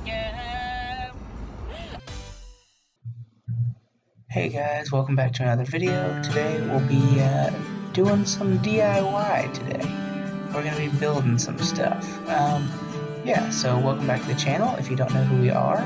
Yeah. Hey guys, welcome back to another video. Today we'll be doing some DIY today. We're going to be building some stuff. Yeah, so welcome back to the channel. If you don't know who we are,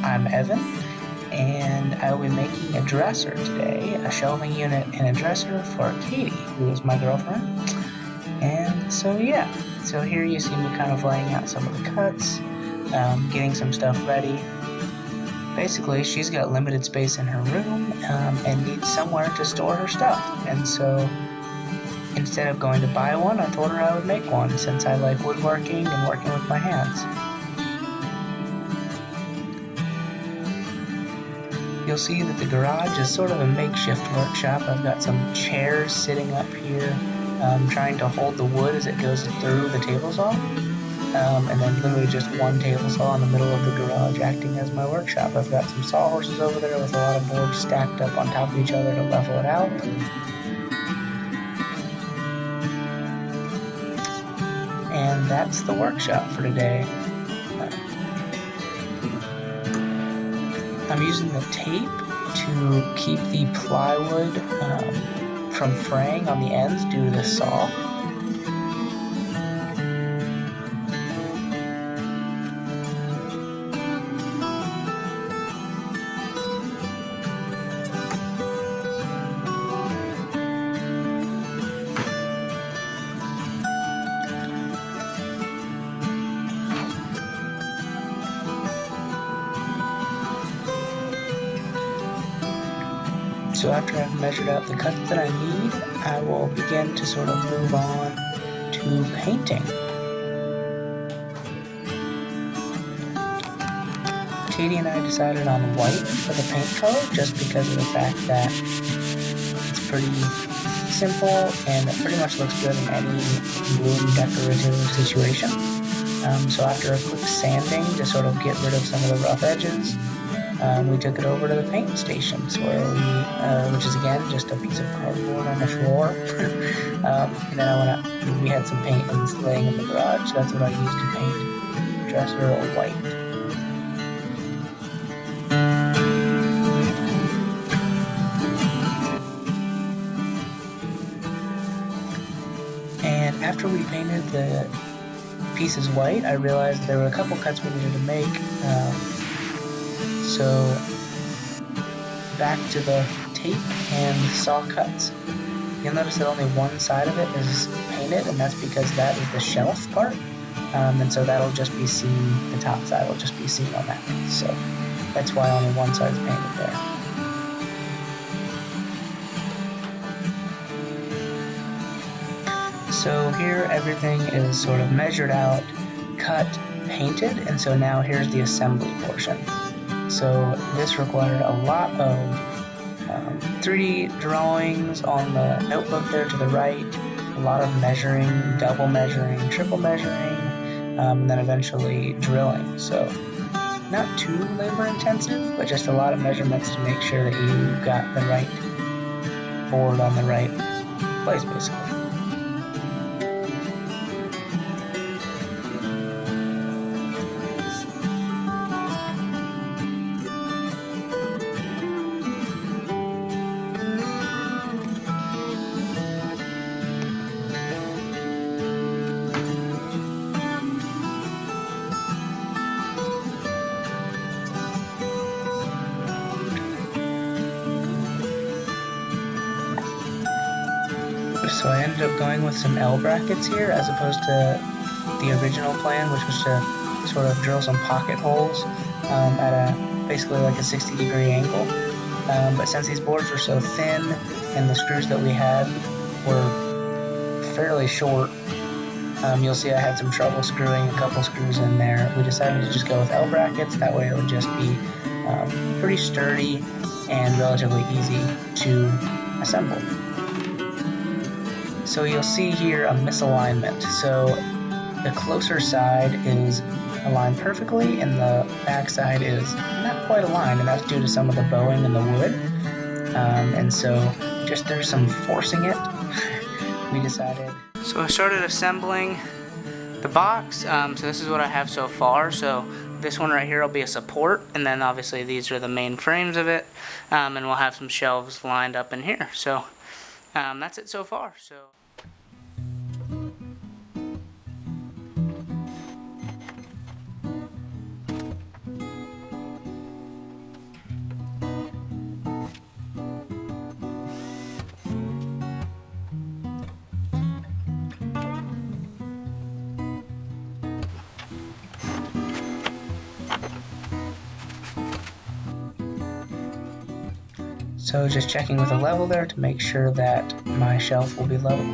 I'm Evan, and I will be making a dresser today, a shelving unit and a dresser for Katie, who is my girlfriend. And so yeah, so here you see me kind of laying out some of the cuts, getting some stuff ready. Basically, she's got limited space in her room and needs somewhere to store her stuff. And so instead of going to buy one, I told her I would make one since I like woodworking and working with my hands. You'll see that the garage is sort of a makeshift workshop. I've got some chairs sitting up here trying to hold the wood as it goes through the table saw. And then literally just one table saw in the middle of the garage acting as my workshop. I've got some sawhorses over there with a lot of boards stacked up on top of each other to level it out. And that's the workshop for today. I'm using the tape to keep the plywood from fraying on the ends due to the saw. So after I've measured out the cuts that I need, I will begin to sort of move on to painting. Katie and I decided on white for the paint color just because of the fact that it's pretty simple and it pretty much looks good in any room decorative situation. So after a quick sanding to sort of get rid of some of the rough edges, we took it over to the paint stations where which is again just a piece of cardboard on the floor. And then I went out and we had some paint laying in the garage, so that's what I used to paint the dresser white. And after we painted the pieces white, I realized there were a couple cuts we needed to make. So back to the tape and saw cuts. You'll notice that only one side of it is painted, and that's because that is the shelf part. And so that'll just be seen, the top side will just be seen on that piece. So that's why only one side is painted there. So here everything is sort of measured out, cut, painted, and so now here's the assembly portion. So this required a lot of 3D drawings on the notebook there to the right, a lot of measuring, double measuring, triple measuring, and then eventually drilling. So not too labor intensive, but just a lot of measurements to make sure that you got the right board on the right place basically. So I ended up going with some L brackets here as opposed to the original plan, which was to sort of drill some pocket holes at basically like a 60-degree angle. But since these boards were so thin and the screws that we had were fairly short, you'll see I had some trouble screwing a couple screws in there. We decided to just go with L brackets, that way it would just be pretty sturdy and relatively easy to assemble. So you'll see here a misalignment. So the closer side is aligned perfectly and the back side is not quite aligned, and that's due to some of the bowing in the wood. And so just through some forcing it, we decided. So I started assembling the box. So this is what I have so far. So this one right here will be a support, and then obviously these are the main frames of it, and we'll have some shelves lined up in here. So that's it so far. So just checking with a level there to make sure that my shelf will be level.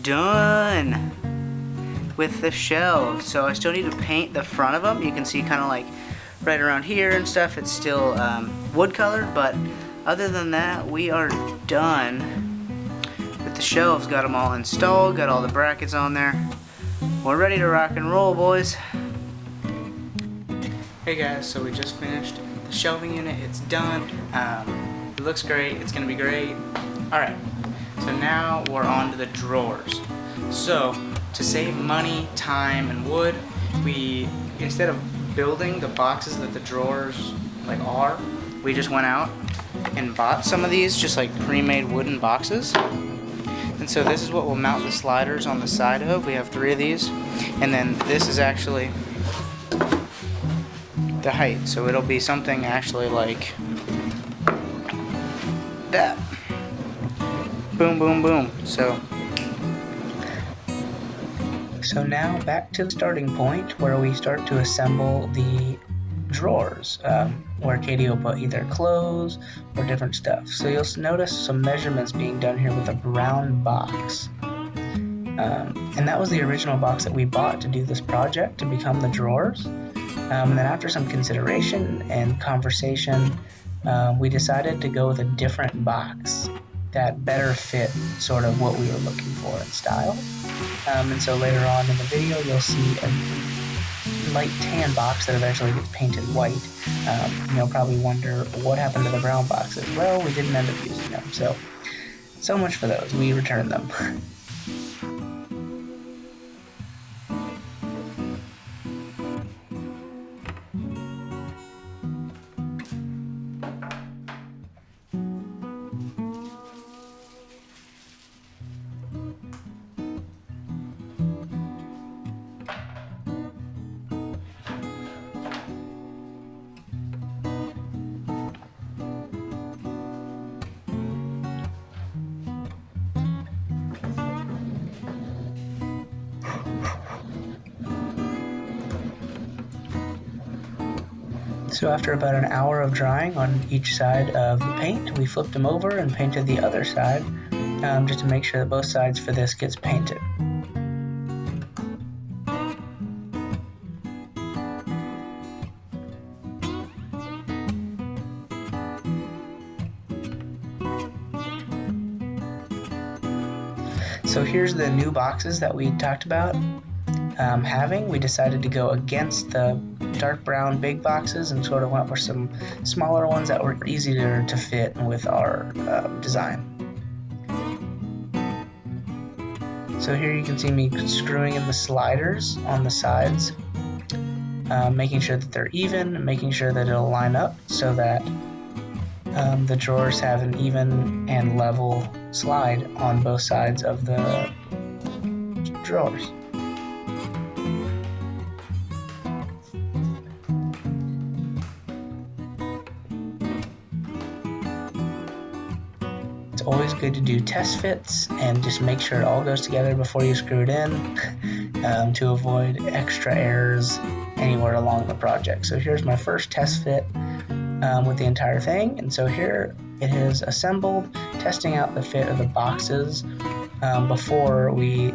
Done with the shelves. So I still need to paint the front of them. You can see kind of like right around here and stuff, it's still wood color, but other than that, we are done with the shelves. Got them all installed, got all the brackets on there. We're ready to rock and roll, boys. Hey guys, so we just finished the shelving unit. It's done. It looks great. It's gonna be great. Alright, so now we're on to the drawers. So to save money, time, and wood, we, instead of building the boxes that the drawers like are, we just went out and bought some of these just like pre-made wooden boxes. And so this is what we'll mount the sliders on the side of. We have 3 of these, and then this is actually the height, so it'll be something actually like that. Boom, boom, boom. So now back to the starting point where we start to assemble the drawers, where Katie will put either clothes or different stuff. So you'll notice some measurements being done here with a brown box. And that was the original box that we bought to do this project, to become the drawers. And then after some consideration and conversation, we decided to go with a different box that better fit sort of what we were looking for in style. And so later on in the video, you'll see a light tan box that eventually gets painted white. You'll probably wonder what happened to the brown boxes. Well, we didn't end up using them, so much for those. We returned them. So after about an hour of drying on each side of the paint, we flipped them over and painted the other side, just to make sure that both sides for this gets painted. So here's the new boxes that we talked about having. We decided to go against the dark brown big boxes and sort of went for some smaller ones that were easier to fit with our design. So here you can see me screwing in the sliders on the sides, making sure that they're even, making sure that it'll line up so that the drawers have an even and level slide on both sides of the drawers. It's always good to do test fits and just make sure it all goes together before you screw it in to avoid extra errors anywhere along the project. So here's my first test fit with the entire thing, and so here it is assembled, testing out the fit of the boxes before we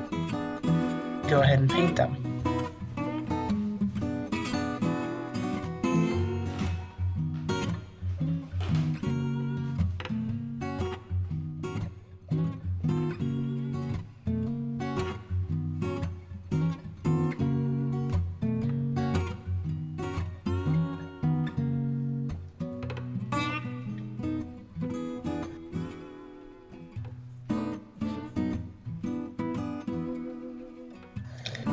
go ahead and paint them.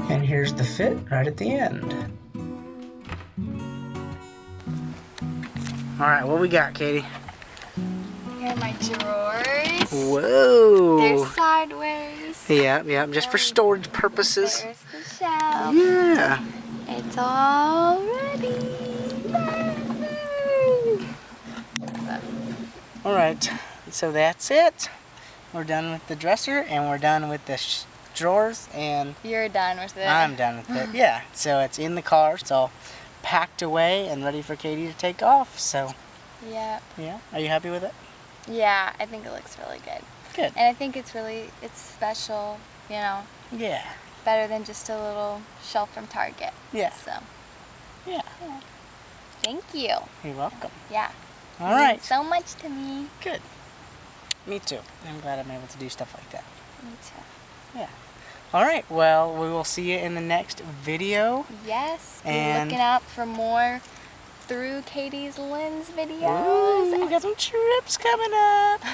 And here's the fit right at the end. Alright, what we got, Katie? Here are my drawers. Whoa! They're sideways. Yeah, just for storage purposes. There's the shelf. Yeah. It's all ready. Alright, so that's it. We're done with the dresser and we're done with the drawers, and You're done with it. I'm done with it. Yeah, so it's in the car, it's all packed away and ready for Katie to take off. So Yeah. yeah, are you happy with it? Yeah, I think it looks really good. Good. And I think it's special, you know. Yeah. Better than just a little shelf from Target. Yeah. So. Yeah. Thank you. You're welcome. Yeah. All right. It means so much to me. Good. Me too. I'm glad I'm able to do stuff like that. Me too. Yeah. All right. Well, we will see you in the next video. Yes. Be And looking out for more Through Katie's Lens videos. ooh, we got some trips coming up.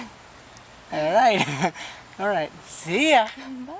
All right. All right. See ya. Bye.